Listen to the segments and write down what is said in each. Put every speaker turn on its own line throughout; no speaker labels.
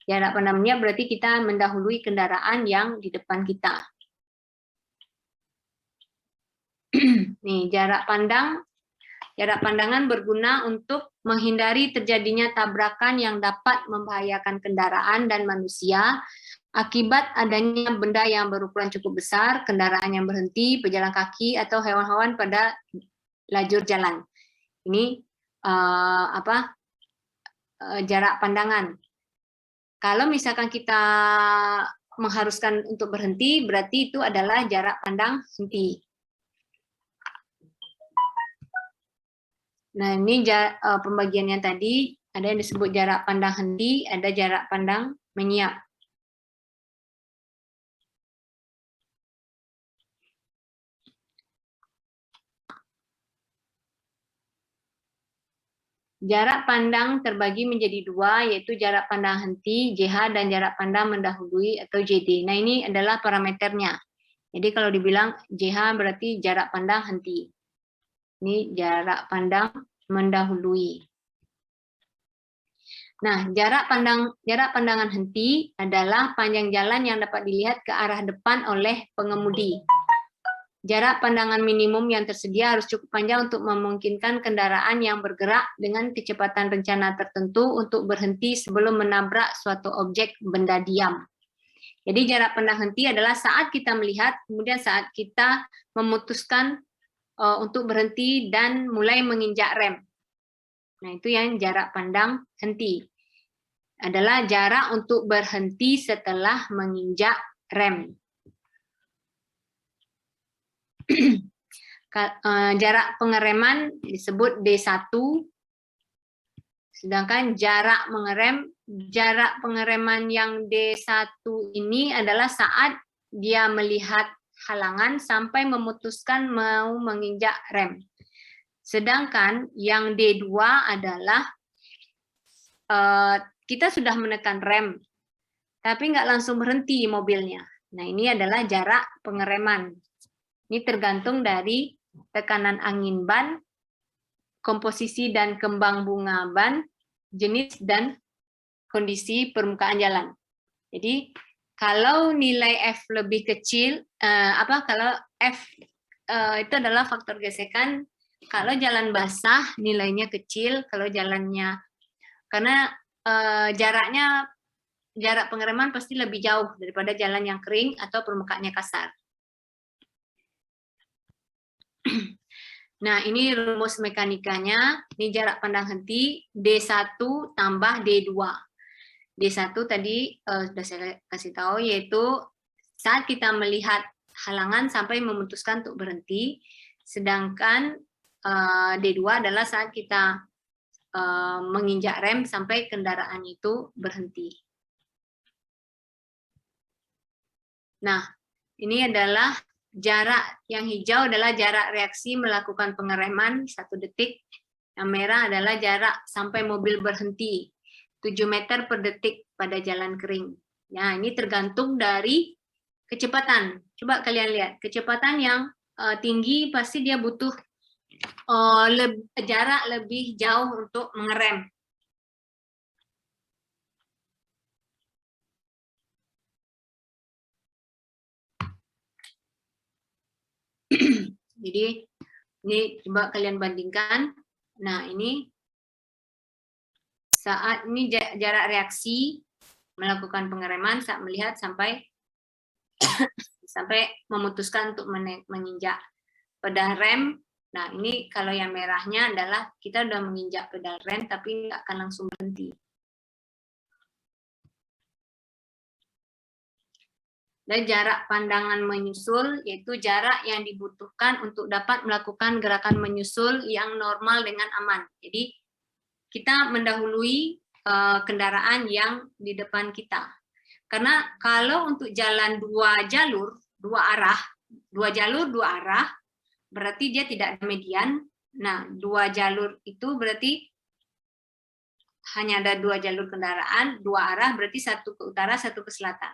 Jarak pandang meniap berarti kita mendahului kendaraan yang di depan kita. Nih, jarak pandangan berguna untuk menghindari terjadinya tabrakan yang dapat membahayakan kendaraan dan manusia akibat adanya benda yang berukuran cukup besar, kendaraan yang berhenti, pejalan kaki, atau hewan-hewan pada lajur jalan. Ini jarak pandangan. Kalau misalkan kita mengharuskan untuk berhenti, berarti itu adalah jarak pandang henti. Nah, ini pembagiannya tadi, ada yang disebut jarak pandang henti, ada jarak pandang menyiap. Jarak pandang terbagi menjadi dua, yaitu jarak pandang henti, JH, dan jarak pandang mendahului atau JD. Nah, ini adalah parameternya. Jadi kalau dibilang JH berarti jarak pandang henti. Ini jarak pandang mendahului. Nah, jarak pandangan henti adalah panjang jalan yang dapat dilihat ke arah depan oleh pengemudi. Jarak pandangan minimum yang tersedia harus cukup panjang untuk memungkinkan kendaraan yang bergerak dengan kecepatan rencana tertentu untuk berhenti sebelum menabrak suatu objek benda diam. Jadi jarak pandang henti adalah saat kita melihat, kemudian saat kita memutuskan untuk berhenti dan mulai menginjak rem. Nah, itu yang jarak pandang henti. Adalah jarak untuk berhenti setelah menginjak rem. Jarak pengereman disebut D1, sedangkan jarak pengereman yang D1 ini adalah saat dia melihat halangan sampai memutuskan mau menginjak rem. Sedangkan yang D2 adalah kita sudah menekan rem, tapi nggak langsung berhenti mobilnya. Nah, ini adalah jarak pengereman. Ini tergantung dari tekanan angin ban, komposisi dan kembang bunga ban, jenis dan kondisi permukaan jalan. Jadi kalau nilai F lebih kecil, kalau F itu adalah faktor gesekan. Kalau jalan basah nilainya kecil, kalau jalannya karena jarak pengereman pasti lebih jauh daripada jalan yang kering atau permukaannya kasar. Nah, ini rumus mekanikanya. Ini jarak pandang henti D1 tambah D2. D1 tadi sudah saya kasih tahu, yaitu saat kita melihat halangan sampai memutuskan untuk berhenti. Sedangkan D2 adalah saat kita menginjak rem sampai kendaraan itu berhenti. Nah, ini adalah jarak yang hijau adalah jarak reaksi melakukan pengereman 1 detik. Yang merah adalah jarak sampai mobil berhenti 7 meter per detik pada jalan kering. Nah, ini tergantung dari kecepatan. Coba kalian lihat, kecepatan yang tinggi pasti dia butuh jarak lebih jauh untuk mengerem. Jadi ini coba kalian bandingkan. Nah, ini saat ini jarak reaksi melakukan pengereman saat melihat sampai memutuskan untuk menginjak pedal rem. Nah, ini kalau yang merahnya adalah kita sudah menginjak pedal rem tapi nggak akan langsung berhenti. Dan jarak pandangan menyusul, yaitu jarak yang dibutuhkan untuk dapat melakukan gerakan menyusul yang normal dengan aman. Jadi kita mendahului kendaraan yang di depan kita. Karena kalau untuk jalan dua arah, berarti dia tidak ada median. Nah, 2 jalur itu berarti hanya ada 2 jalur kendaraan, 2 arah, berarti 1 ke utara, 1 ke selatan.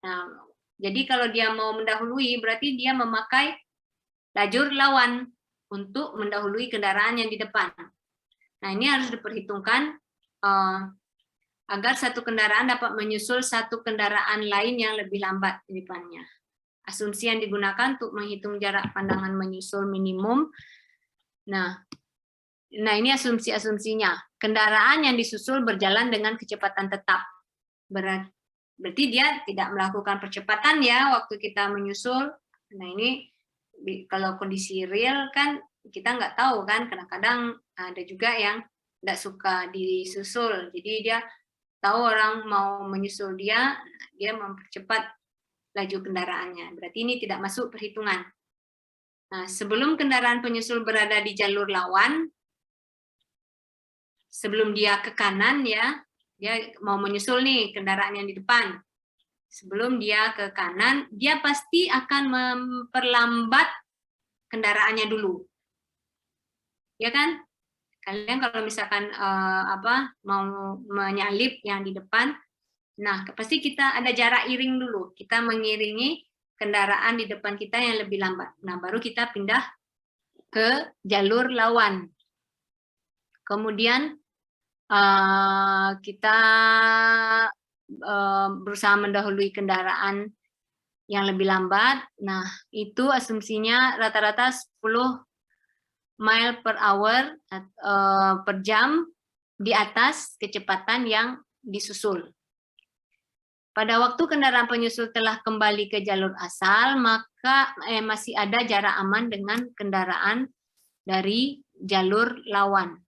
Nah, jadi kalau dia mau mendahului, berarti dia memakai lajur lawan untuk mendahului kendaraan yang di depan. Nah, ini harus diperhitungkan agar satu kendaraan dapat menyusul satu kendaraan lain yang lebih lambat di depannya. Asumsi yang digunakan untuk menghitung jarak pandangan menyusul minimum. Nah ini asumsi-asumsinya. Kendaraan yang disusul berjalan dengan kecepatan tetap. Berarti dia tidak melakukan percepatan ya waktu kita menyusul. Nah ini kalau kondisi real kan kita nggak tahu kan, kadang-kadang ada juga yang nggak suka disusul. Jadi dia tahu orang mau menyusul dia mempercepat laju kendaraannya. Berarti ini tidak masuk perhitungan. Nah, sebelum kendaraan penyusul berada di jalur lawan, sebelum dia ke kanan ya, dia mau menyusul nih kendaraan yang di depan. Sebelum dia ke kanan, dia pasti akan memperlambat kendaraannya dulu. Ya kan? Kalian kalau misalkan mau menyalip yang di depan, nah pasti kita ada jarak iring dulu. Kita mengiringi kendaraan di depan kita yang lebih lambat. Nah baru kita pindah ke jalur lawan. Kemudian kita berusaha mendahului kendaraan yang lebih lambat. Nah itu asumsinya rata-rata 10 mile per hour per jam di atas kecepatan yang disusul. Pada waktu kendaraan penyusul telah kembali ke jalur asal, maka masih ada jarak aman dengan kendaraan dari jalur lawan.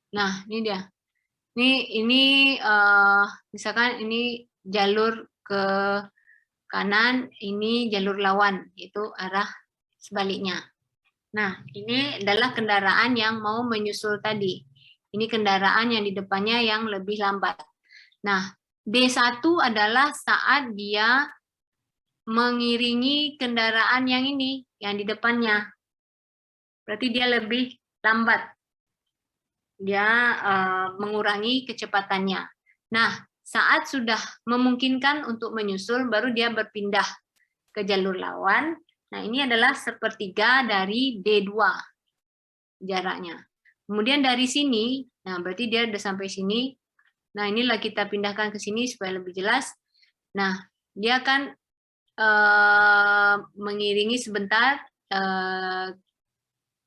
Nah, ini dia. Ini misalkan ini jalur ke kanan, ini jalur lawan, itu arah sebaliknya. Nah, ini adalah kendaraan yang mau menyusul tadi. Ini kendaraan yang di depannya yang lebih lambat. Nah, D1 adalah saat dia mengiringi kendaraan yang ini, yang di depannya. Berarti dia lebih lambat. Dia mengurangi kecepatannya. Nah, saat sudah memungkinkan untuk menyusul, baru dia berpindah ke jalur lawan. Nah, ini adalah sepertiga dari D2 jaraknya. Kemudian dari sini, nah berarti dia udah sampai sini. Nah, inilah kita pindahkan ke sini supaya lebih jelas. Nah, dia akan mengiringi sebentar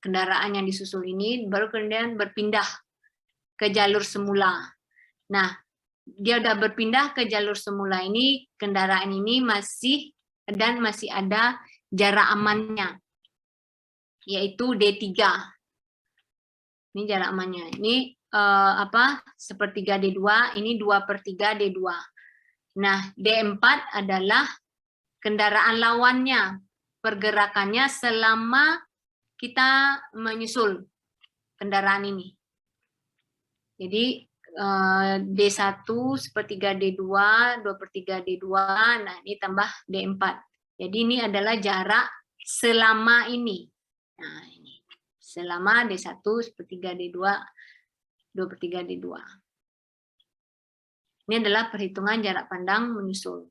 kendaraan yang disusul ini, baru kemudian berpindah ke jalur semula. Nah, dia udah berpindah ke jalur semula ini, kendaraan ini masih ada jarak amannya, yaitu D3. Ini jarak amannya. Ini sepertiga D2, ini 2/3 D2. Nah, D4 adalah kendaraan lawannya, pergerakannya selama kita menyusul kendaraan ini. Jadi D1 sepertiga D2, 2/3 D2, nah ini tambah D4. Jadi ini adalah jarak selama ini. Nah ini, selama D1 sepertiga D2, 2/3 D2. Ini adalah perhitungan jarak pandang menyusul.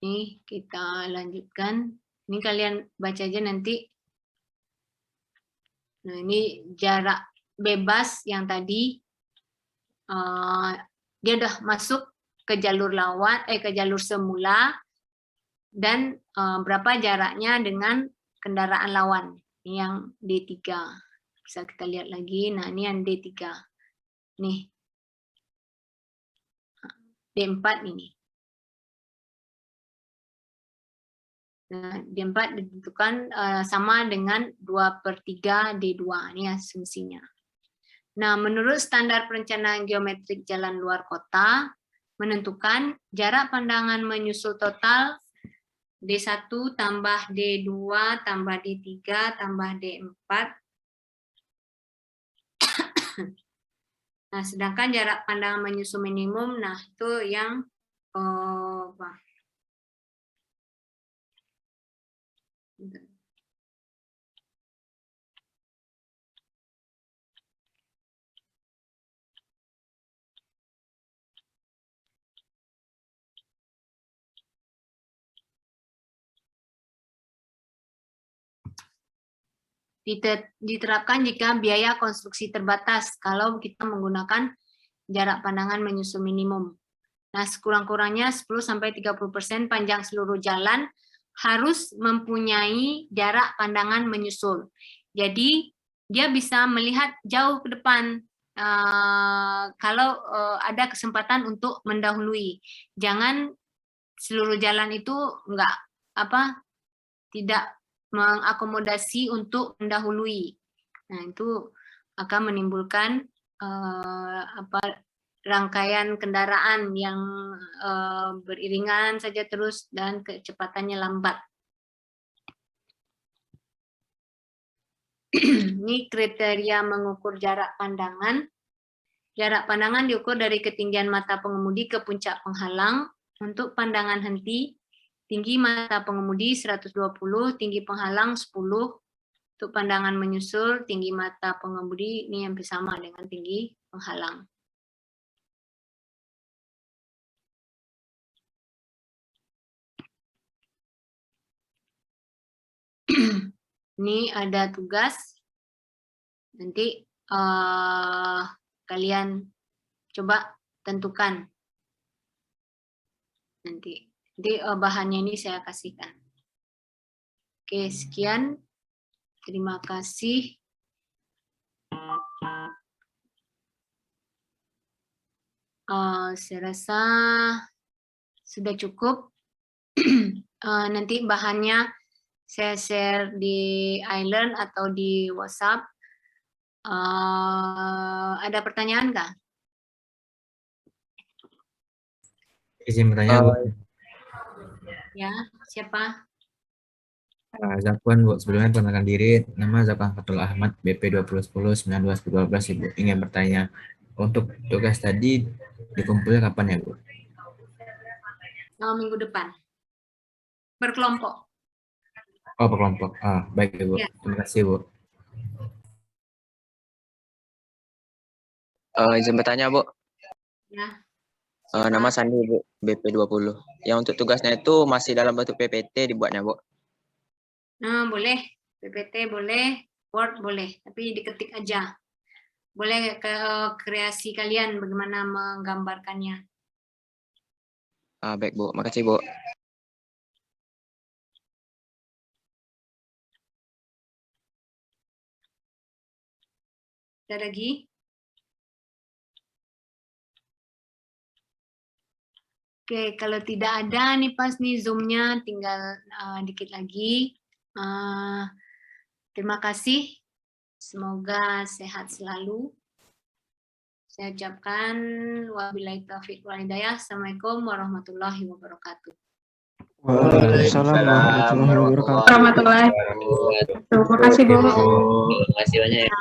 Ini kita lanjutkan. Ini kalian baca aja nanti. Nah, ini jarak bebas yang tadi dia udah masuk ke jalur lawan, ke jalur semula, dan berapa jaraknya dengan kendaraan lawan. Ini yang D3. Bisa kita lihat lagi. Nah, ini yang D3. Nih. D4 ini. Nah, D4 ditentukan sama dengan 2/3 D2. Ini asumsinya. Nah, menurut standar perencanaan geometrik jalan luar kota, menentukan jarak pandangan menyusul total D1 tambah D2 tambah D3 tambah D4. Nah, sedangkan jarak pandangan menyusul minimum, nah itu yang diterapkan jika biaya konstruksi terbatas kalau kita menggunakan jarak pandangan menyusul minimum. Nah, sekurang-kurangnya 10-30% panjang seluruh jalan harus mempunyai jarak pandangan menyusul. Jadi, dia bisa melihat jauh ke depan kalau ada kesempatan untuk mendahului. Jangan seluruh jalan itu tidak mengakomodasi untuk mendahului. Nah, itu akan menimbulkan rangkaian kendaraan yang beriringan saja terus dan kecepatannya lambat. Ini kriteria mengukur jarak pandangan. Jarak pandangan diukur dari ketinggian mata pengemudi ke puncak penghalang. Untuk pandangan henti, tinggi mata pengemudi 120, tinggi penghalang 10. Untuk pandangan menyusul, tinggi mata pengemudi ini hampir sama dengan tinggi penghalang. Ini ada tugas. Nanti kalian coba tentukan. Nanti bahannya ini saya kasihkan. Oke, sekian. Terima kasih. Saya rasa sudah cukup. Nanti bahannya saya share di iLearn atau di WhatsApp. Ada pertanyaan nggak?
Izin bertanya, Bu.
Ya, siapa?
Zakwan, Bu. Sebelumnya perkenalkan diri, nama Zakwan Fatul Ahmad, BP 2010-92-12, Ibu. Ingin bertanya, untuk tugas tadi dikumpulnya kapan ya, Bu?
Minggu depan. Berkelompok.
Oh, berkelompok. Baik, Bu.
Ya.
Terima kasih, Bu.
Izin bertanya, Bu.
Ya.
Nama Sandi, Bu, BP 20. Yang untuk tugasnya itu masih dalam bentuk PPT dibuatnya, Bu?
Nah, boleh. PPT boleh, Word boleh, tapi diketik aja. Boleh ke kreasi kalian bagaimana menggambarkannya.
Baik, Bu. Makasih, Bu.
Ada lagi? Oke, kalau tidak ada nih pas nih Zoom-nya, tinggal dikit lagi. Terima kasih. Semoga sehat selalu. Saya ucapkan wabillahi taufiq wal hidayah. Assalamualaikum warahmatullahi wabarakatuh.
Waalaikumsalam warahmatullahi wabarakatuh.
Terima kasih, Bu.
Terima kasih banyak ya.
Terima kasih banyak ya.